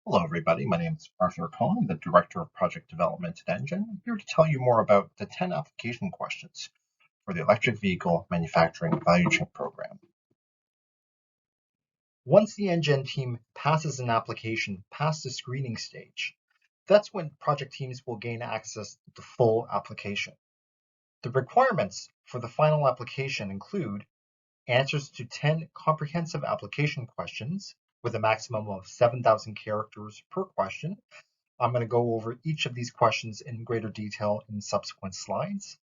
Hello, everybody. My name is Arthur Cohn. I'm the Director of Project Development at NGen. I'm here to tell you more about the 10 application questions for the Electric Vehicle Manufacturing Value Chain Program. Once the NGen team passes an application past the screening stage, that's when project teams will gain access to the full application. The requirements for the final application include answers to 10 comprehensive application questions with a maximum of 7,000 characters per question. I'm going to go over each of these questions in greater detail in subsequent slides.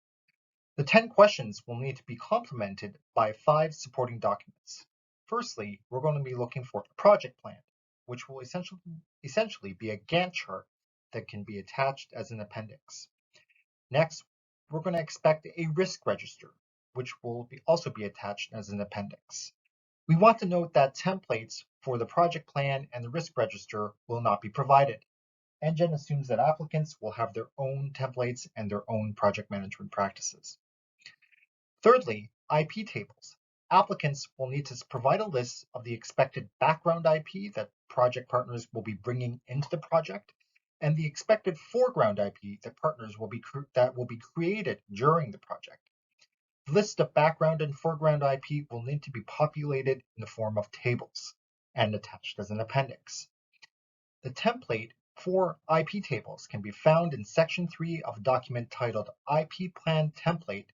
The 10 questions will need to be complemented by 5 supporting documents. Firstly, we're going to be looking for a project plan, which will essentially be a Gantt chart that can be attached as an appendix. Next, we're going to expect a risk register, which will also be attached as an appendix. We want to note that templates for the project plan and the risk register will not be provided. NGen assumes that applicants will have their own templates and their own project management practices. Thirdly, IP tables. Applicants will need to provide a list of the expected background IP that project partners will be bringing into the project and the expected foreground IP that partners will be created during the project. The list of background and foreground IP will need to be populated in the form of tables and attached as an appendix. The template for IP tables can be found in Section 3 of a document titled IP Plan Template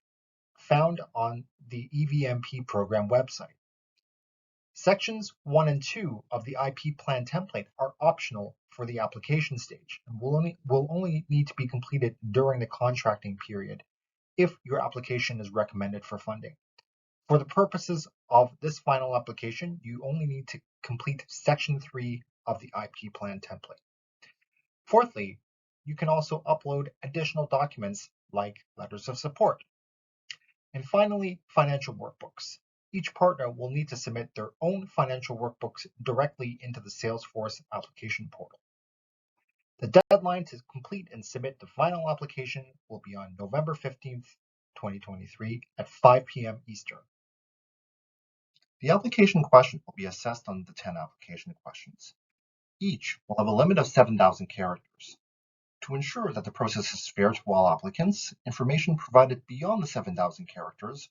found on the EVMP program website. Sections 1 and 2 of the IP Plan Template are optional for the application stage and will only need to be completed during the contracting period if your application is recommended for funding. For the purposes of this final application, you only need to complete Section 3 of the IP Plan Template. Fourthly, you can also upload additional documents like letters of support. And finally, financial workbooks. Each partner will need to submit their own financial workbooks directly into the Salesforce application portal. The deadline to complete and submit the final application will be on November 15th, 2023 at 5 p.m. Eastern. The application question will be assessed on the 10 application questions. Each will have a limit of 7,000 characters. To ensure that the process is fair to all applicants, information provided beyond the 7,000 characters,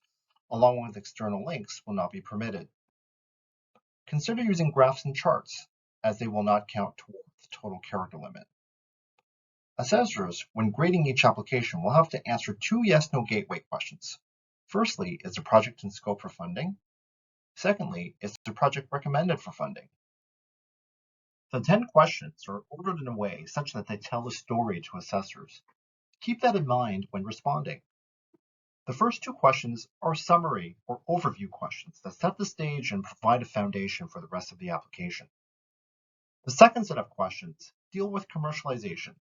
along with external links, will not be permitted. Consider using graphs and charts, as they will not count toward the total character limit. Assessors, when grading each application, will have to answer 2 yes-no gateway questions. Firstly, is the project in scope for funding? Secondly, is the project recommended for funding? The 10 questions are ordered in a way such that they tell a story to assessors. Keep that in mind when responding. The first 2 questions are summary or overview questions that set the stage and provide a foundation for the rest of the application. The second set of questions deal with commercialization.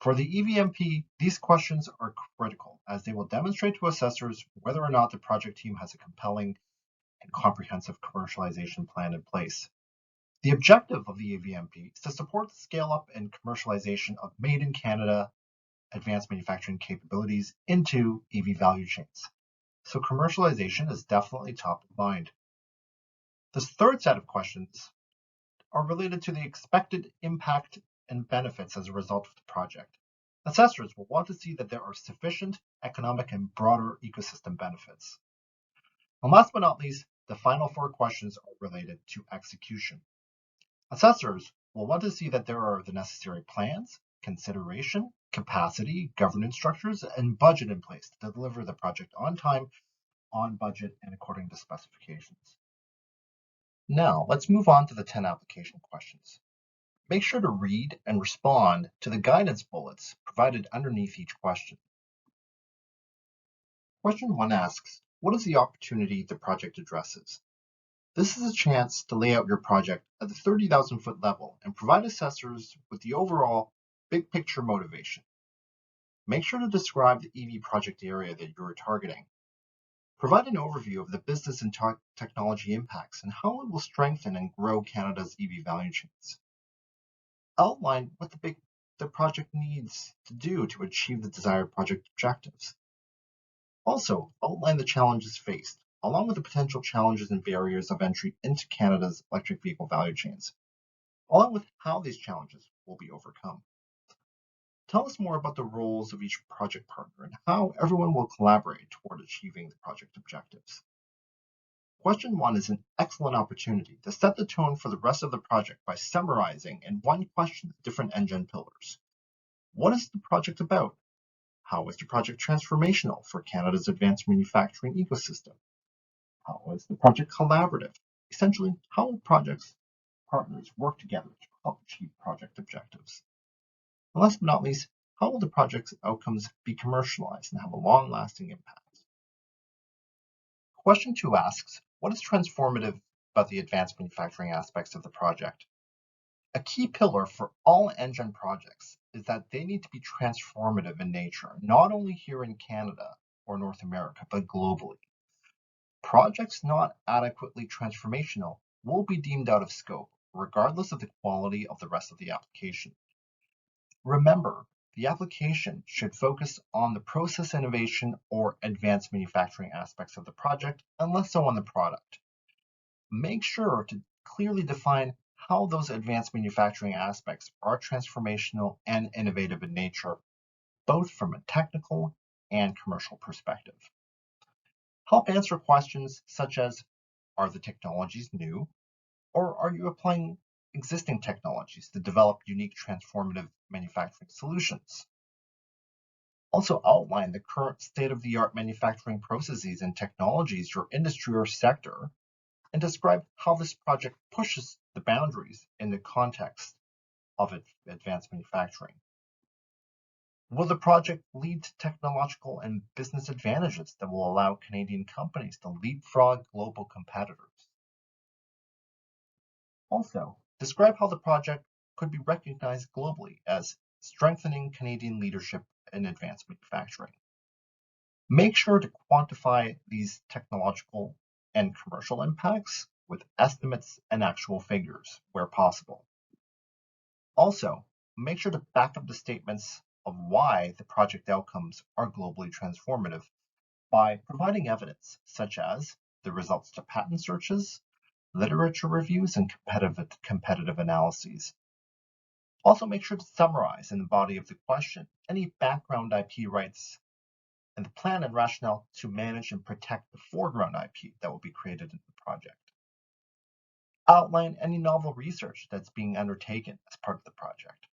For the EVMP, these questions are critical as they will demonstrate to assessors whether or not the project team has a compelling and comprehensive commercialization plan in place. The objective of the EVMP is to support the scale-up and commercialization of made in Canada advanced manufacturing capabilities into EV value chains. So commercialization is definitely top of mind. The third set of questions are related to the expected impact and benefits as a result of the project. Assessors will want to see that there are sufficient economic and broader ecosystem benefits. And last but not least, the final 4 questions are related to execution. Assessors will want to see that there are the necessary plans, consideration, capacity, governance structures, and budget in place to deliver the project on time, on budget, and according to specifications. Now, let's move on to the 10 application questions. Make sure to read and respond to the guidance bullets provided underneath each question. Question 1 asks, what is the opportunity the project addresses? This is a chance to lay out your project at the 30,000-foot level and provide assessors with the overall big picture motivation. Make sure to describe the EV project area that you are targeting. Provide an overview of the business and technology impacts and how it will strengthen and grow Canada's EV value chains. Outline what the project needs to do to achieve the desired project objectives. Also, outline the challenges faced, along with the potential challenges and barriers of entry into Canada's electric vehicle value chains. along with how these challenges will be overcome. Tell us more about the roles of each project partner and how everyone will collaborate toward achieving the project objectives. Question 1 is an excellent opportunity to set the tone for the rest of the project by summarizing in one question the different NGen pillars. What is the project about? How is the project transformational for Canada's advanced manufacturing ecosystem? How is the project collaborative? Essentially, how will projects partners work together to help achieve project objectives? And last but not least, how will the project's outcomes be commercialized and have a long-lasting impact? Question 2 asks, what is transformative about the advanced manufacturing aspects of the project? A key pillar for all NGen projects is that they need to be transformative in nature, not only here in Canada or North America, but globally. Projects not adequately transformational will be deemed out of scope, regardless of the quality of the rest of the application. Remember, the application should focus on the process innovation or advanced manufacturing aspects of the project, and less so on the product. Make sure to clearly define how those advanced manufacturing aspects are transformational and innovative in nature, both from a technical and commercial perspective. Help answer questions such as, are the technologies new, or are you applying existing technologies to develop unique transformative manufacturing solutions? Also outline the current state-of-the-art manufacturing processes and technologies your industry or sector, and describe how this project pushes the boundaries in the context of advanced manufacturing. Will the project lead to technological and business advantages that will allow Canadian companies to leapfrog global competitors? Also, describe how the project could be recognized globally as strengthening Canadian leadership in advanced manufacturing. Make sure to quantify these technological and commercial impacts with estimates and actual figures where possible. Also, make sure to back up the statements of why the project outcomes are globally transformative by providing evidence such as the results to patent searches, literature reviews, and competitive analyses. Also, make sure to summarize in the body of the question any background IP rights and the plan and rationale to manage and protect the foreground IP that will be created in the project. Outline any novel research that's being undertaken as part of the project.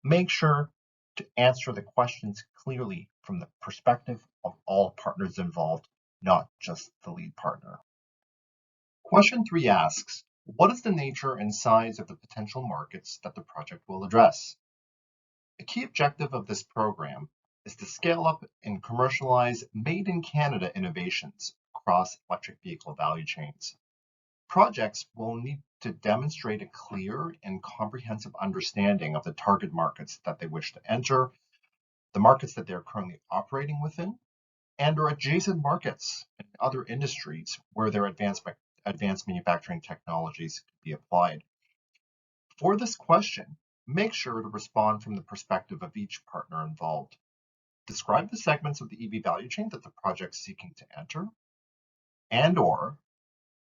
Make sure to answer the questions clearly from the perspective of all partners involved, not just the lead partner. Question 3 asks, what is the nature and size of the potential markets that the project will address? A key objective of this program is to scale up and commercialize made in Canada innovations across electric vehicle value chains. Projects will need to demonstrate a clear and comprehensive understanding of the target markets that they wish to enter, the markets that they're currently operating within, and or adjacent markets and other industries where their advanced manufacturing technologies could be applied. For this question, make sure to respond from the perspective of each partner involved. Describe the segments of the EV value chain that the project is seeking to enter, and or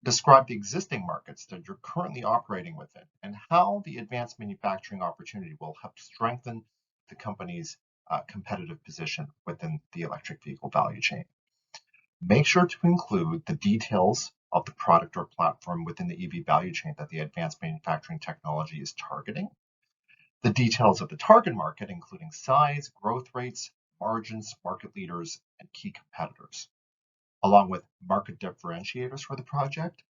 describe the existing markets that you're currently operating within and how the advanced manufacturing opportunity will help strengthen the company's competitive position within the electric vehicle value chain. Make sure to include the details of the product or platform within the EV value chain that the advanced manufacturing technology is targeting, the details of the target market, including size, growth rates, margins, market leaders, and key competitors, along with market differentiators for the project,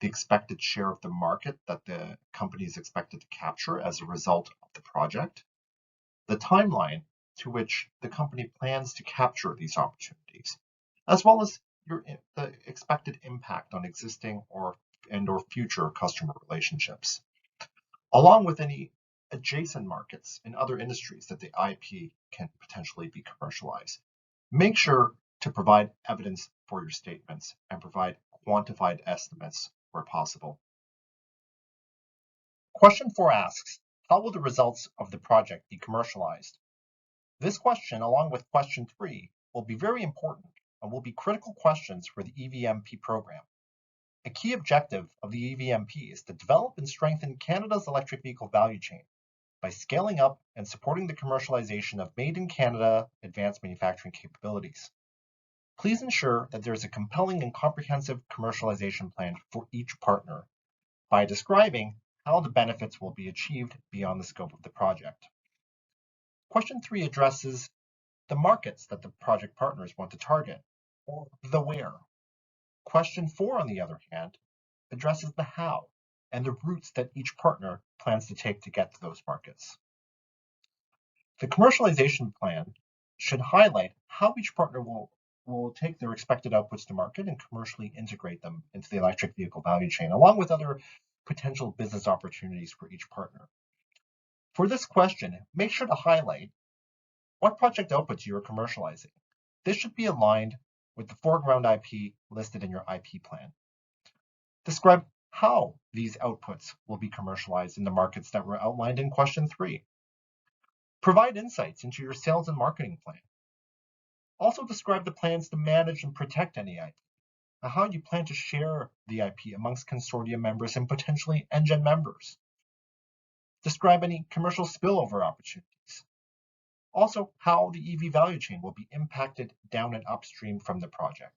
the expected share of the market that the company is expected to capture as a result of the project, the timeline to which the company plans to capture these opportunities, as well as the expected impact on existing or future customer relationships, along with any adjacent markets in other industries that the IP can potentially be commercialized. Make sure to provide evidence for your statements and provide quantified estimates where possible. Question 4 asks, how will the results of the project be commercialized? This question, along with question 3, will be very important and will be critical questions for the EVMP program. A key objective of the EVMP is to develop and strengthen Canada's electric vehicle value chain by scaling up and supporting the commercialization of made in Canada advanced manufacturing capabilities. Please ensure that there is a compelling and comprehensive commercialization plan for each partner by describing how the benefits will be achieved beyond the scope of the project. Question 3 addresses the markets that the project partners want to target, or the where. Question 4, on the other hand, addresses the how and the routes that each partner plans to take to get to those markets. The commercialization plan should highlight how each partner will take their expected outputs to market and commercially integrate them into the electric vehicle value chain, along with other potential business opportunities for each partner. For this question, make sure to highlight what project outputs you are commercializing. This should be aligned with the foreground IP listed in your IP plan. Describe how these outputs will be commercialized in the markets that were outlined in question 3. Provide insights into your sales and marketing plan. Also describe the plans to manage and protect any IP, and how you plan to share the IP amongst consortium members and potentially NGen members. Describe any commercial spillover opportunities. Also, how the EV value chain will be impacted down and upstream from the project.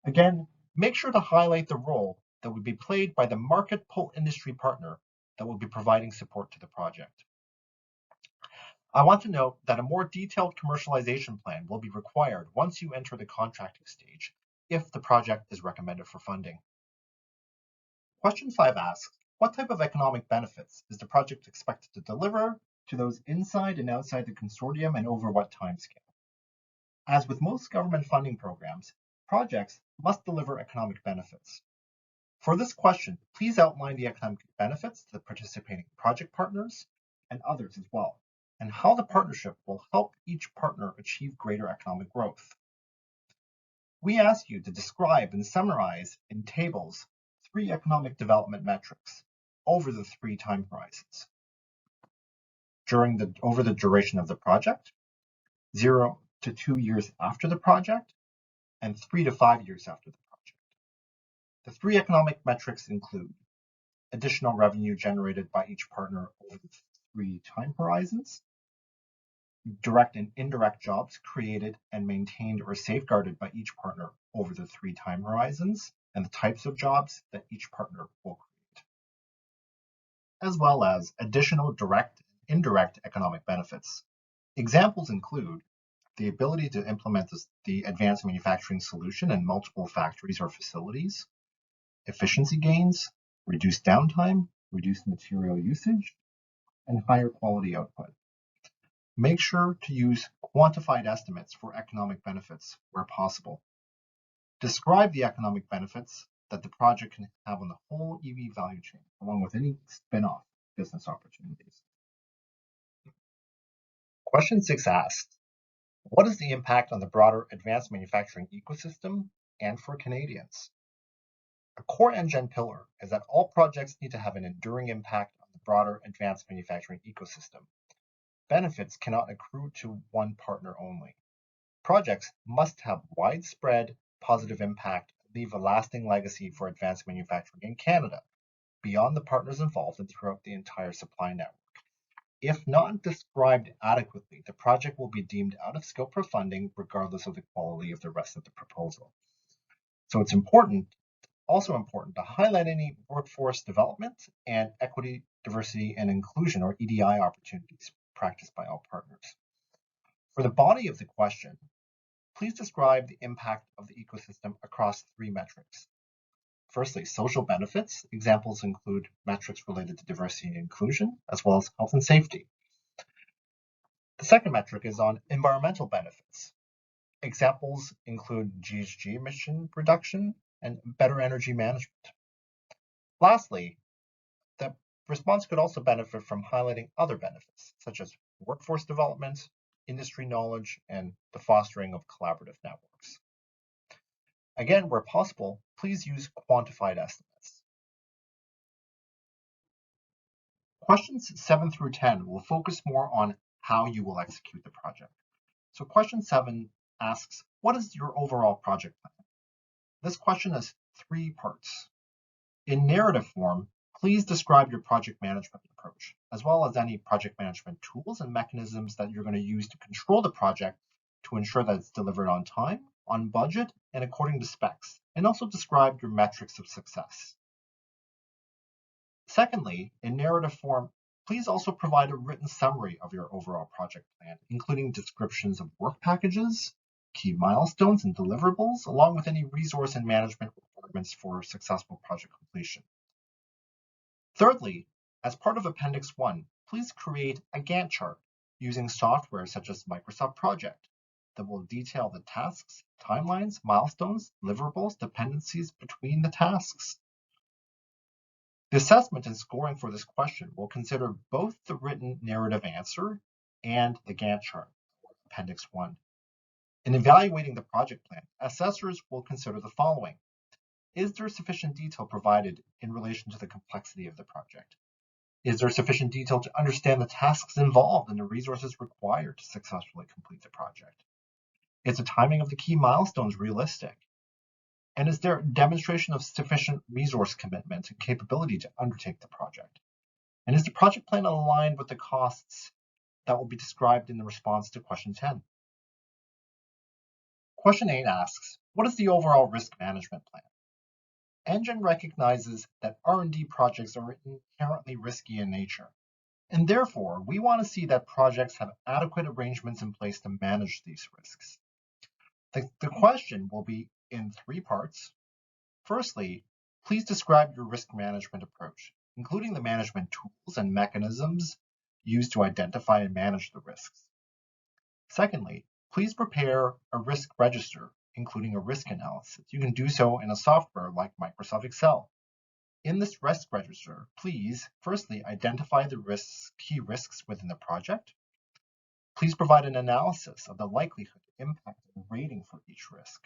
Again, make sure to highlight the role that would be played by the market pull industry partner that will be providing support to the project. I want to note that a more detailed commercialization plan will be required once you enter the contracting stage, if the project is recommended for funding. Question 5 asks, what type of economic benefits is the project expected to deliver to those inside and outside the consortium, and over what timescale? As with most government funding programs, projects must deliver economic benefits. For this question, please outline the economic benefits to the participating project partners and others as well, and how the partnership will help each partner achieve greater economic growth. We ask you to describe and summarize in tables 3 economic development metrics over the 3 time horizons. Over the duration of the project, 0 to 2 years after the project, and 3 to 5 years after the project. The 3 economic metrics include additional revenue generated by each partner over the 3 time horizons, direct and indirect jobs created and maintained or safeguarded by each partner over the 3 time horizons, and the types of jobs that each partner will create, as well as additional direct and indirect economic benefits. Examples include the ability to implement the advanced manufacturing solution in multiple factories or facilities, efficiency gains, reduced downtime, reduced material usage, and higher quality output. Make sure to use quantified estimates for economic benefits where possible. Describe the economic benefits that the project can have on the whole EV value chain, along with any spin-off business opportunities. Question 6 asks, what is the impact on the broader advanced manufacturing ecosystem and for Canadians? A core NGen pillar is that all projects need to have an enduring impact on the broader advanced manufacturing ecosystem. Benefits cannot accrue to one partner only. Projects must have widespread positive impact and leave a lasting legacy for advanced manufacturing in Canada, beyond the partners involved and throughout the entire supply network. If not described adequately, the project will be deemed out of scope for funding, regardless of the quality of the rest of the proposal. So it's also important to highlight any workforce development and equity, diversity, and inclusion, or EDI opportunities practiced by all partners. For the body of the question, please describe the impact of the ecosystem across 3 metrics. Firstly, social benefits. Examples include metrics related to diversity and inclusion, as well as health and safety. The second metric is on environmental benefits. Examples include GHG emission reduction and better energy management. Lastly, the response could also benefit from highlighting other benefits, such as workforce development, industry knowledge, and the fostering of collaborative networks. Again, where possible, please use quantified estimates. Questions 7 through 10 will focus more on how you will execute the project. So question 7 asks, what is your overall project plan? This question is 3 parts. In narrative form, please describe your project management approach, as well as any project management tools and mechanisms that you're going to use to control the project to ensure that it's delivered on time, on budget, and according to specs, and also describe your metrics of success. Secondly, in narrative form, please also provide a written summary of your overall project plan, including descriptions of work packages, key milestones and deliverables, along with any resource and management requirements for successful project completion. Thirdly, as part of Appendix 1, please create a Gantt chart using software such as Microsoft Project that will detail the tasks, timelines, milestones, deliverables, dependencies between the tasks. The assessment and scoring for this question will consider both the written narrative answer and the Gantt chart, Appendix 1. In evaluating the project plan, assessors will consider the following. Is there sufficient detail provided in relation to the complexity of the project? Is there sufficient detail to understand the tasks involved and the resources required to successfully complete the project? Is the timing of the key milestones realistic? And is there a demonstration of sufficient resource commitment and capability to undertake the project? And is the project plan aligned with the costs that will be described in the response to question 10? Question 8 asks, what is the overall risk management plan? NGen recognizes that R&D projects are inherently risky in nature, and therefore we want to see that projects have adequate arrangements in place to manage these risks. The question will be in 3 parts. Firstly, please describe your risk management approach, including the management tools and mechanisms used to identify and manage the risks. Secondly, please prepare a risk register, including a risk analysis. You can do so in a software like Microsoft Excel. In this risk register, please firstly identify the key risks within the project. Please provide an analysis of the likelihood, impact, and rating for each risk.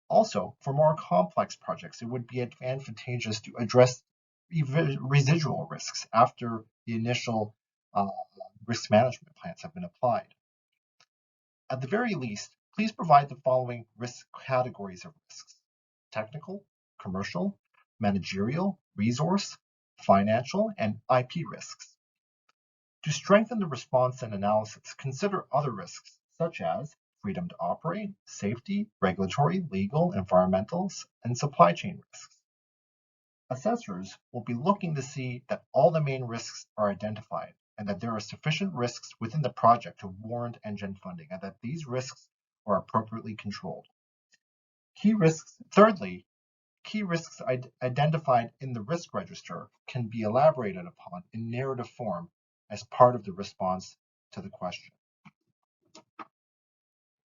Also, for more complex projects, it would be advantageous to address residual risks after the initial risk management plans have been applied. At the very least, please provide the following risk categories of risks: technical, commercial, managerial, resource, financial, and IP risks. To strengthen the response and analysis, consider other risks such as freedom to operate, safety, regulatory, legal, environmental, and supply chain risks. Assessors will be looking to see that all the main risks are identified and that there are sufficient risks within the project to warrant NGen funding and that these risks are appropriately controlled. Thirdly, key risks identified in the risk register can be elaborated upon in narrative form as part of the response to the question.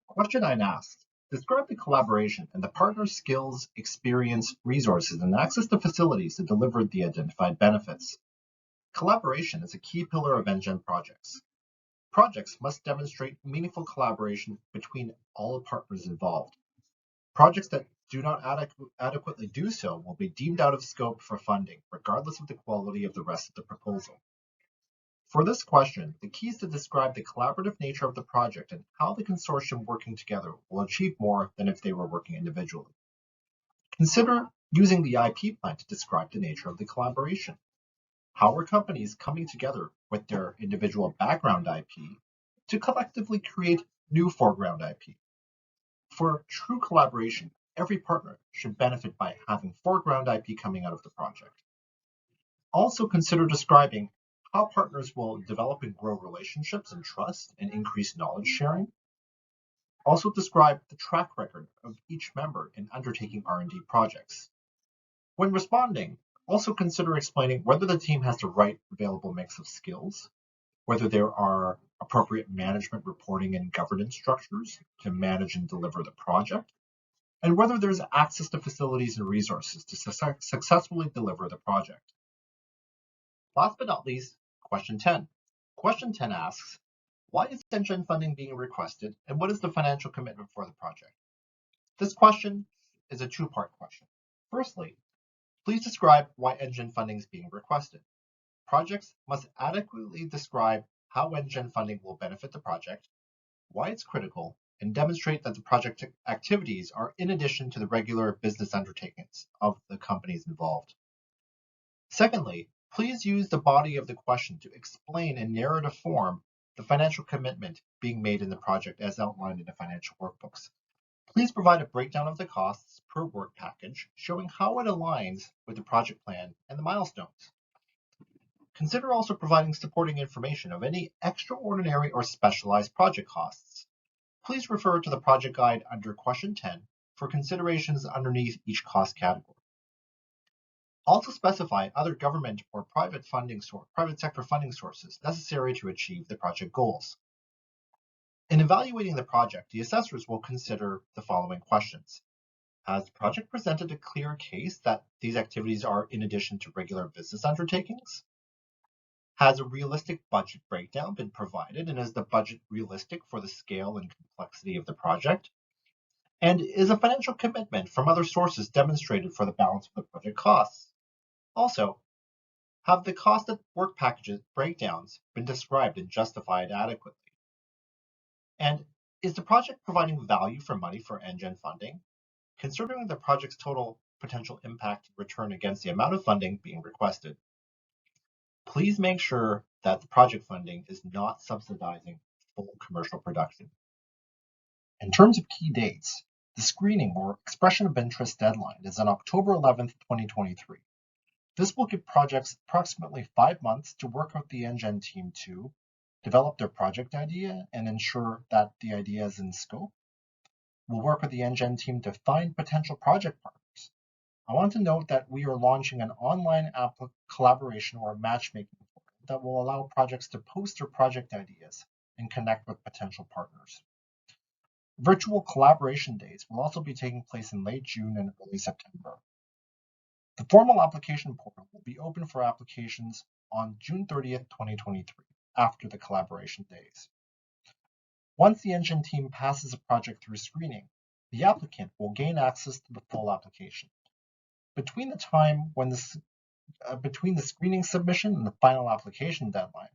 Question 9 asks, describe the collaboration and the partner's skills, experience, resources, and access to facilities to deliver the identified benefits. Collaboration is a key pillar of NGen projects. Projects must demonstrate meaningful collaboration between all partners involved. Projects that do not adequately do so will be deemed out of scope for funding, regardless of the quality of the rest of the proposal. For this question, the key is to describe the collaborative nature of the project and how the consortium working together will achieve more than if they were working individually. Consider using the IP plan to describe the nature of the collaboration. How are companies coming together with their individual background IP to collectively create new foreground IP? For true collaboration, every partner should benefit by having foreground IP coming out of the project. Also consider describing how partners will develop and grow relationships and trust and increase knowledge sharing. Also describe the track record of each member in undertaking R&D projects. When responding, also consider explaining whether the team has the right available mix of skills, whether there are appropriate management reporting and governance structures to manage and deliver the project, and whether there's access to facilities and resources to successfully deliver the project. Last but not least, question 10. Question 10 asks, why is NGen funding being requested and what is the financial commitment for the project? This question is a 2-part question. Firstly, please describe why NGen funding is being requested. Projects must adequately describe how NGen funding will benefit the project, why it's critical, and demonstrate that the project activities are in addition to the regular business undertakings of the companies involved. Secondly, please use the body of the question to explain in narrative form the financial commitment being made in the project as outlined in the financial workbooks. Please provide a breakdown of the costs per work package, showing how it aligns with the project plan and the milestones. Consider also providing supporting information of any extraordinary or specialized project costs. Please refer to the project guide under question 10 for considerations underneath each cost category. Also specify other government or private sector funding sources necessary to achieve the project goals. In evaluating the project, the assessors will consider the following questions. Has the project presented a clear case that these activities are in addition to regular business undertakings? Has a realistic budget breakdown been provided, and is the budget realistic for the scale and complexity of the project? And is a financial commitment from other sources demonstrated for the balance of the project costs? Also, have the cost of work packages breakdowns been described and justified adequately? And is the project providing value for money for NGen funding, considering the project's total potential impact and return against the amount of funding being requested? Please make sure that the project funding is not subsidizing full commercial production. In terms of key dates, the screening or expression of interest deadline is on October 11th, 2023. This will give projects approximately 5 months to work with the NGen team to develop their project idea and ensure that the idea is in scope. We'll work with the NGen team to find potential project partners. I want to note that we are launching an online collaboration or matchmaking portal that will allow projects to post their project ideas and connect with potential partners. Virtual collaboration days will also be taking place in late June and early September. The formal application portal will be open for applications on June 30th, 2023, after the collaboration days. Once the NGen team passes a project through screening, the applicant will gain access to the full application. Between the time between the screening submission and the final application deadline,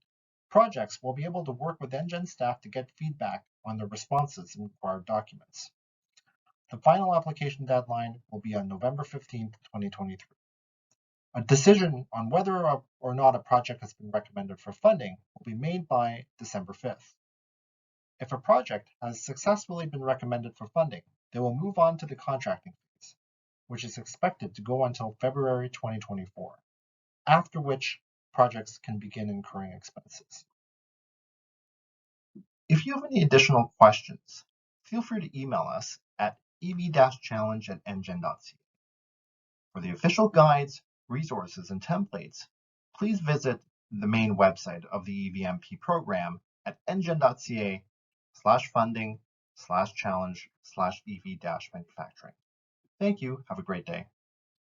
projects will be able to work with NGen staff to get feedback on their responses and required documents. The final application deadline will be on November 15th, 2023. A decision on whether or not a project has been recommended for funding will be made by December 5th. If a project has successfully been recommended for funding, they will move on to the contracting phase, which is expected to go until February 2024, after which projects can begin incurring expenses. If you have any additional questions, feel free to email us at ev-challenge@ngen.ca. For the official guides, resources, and templates, please visit the main website of the EVMP program at ngen.ca/funding/challenge/ev-manufacturing. Thank you. Have a great day.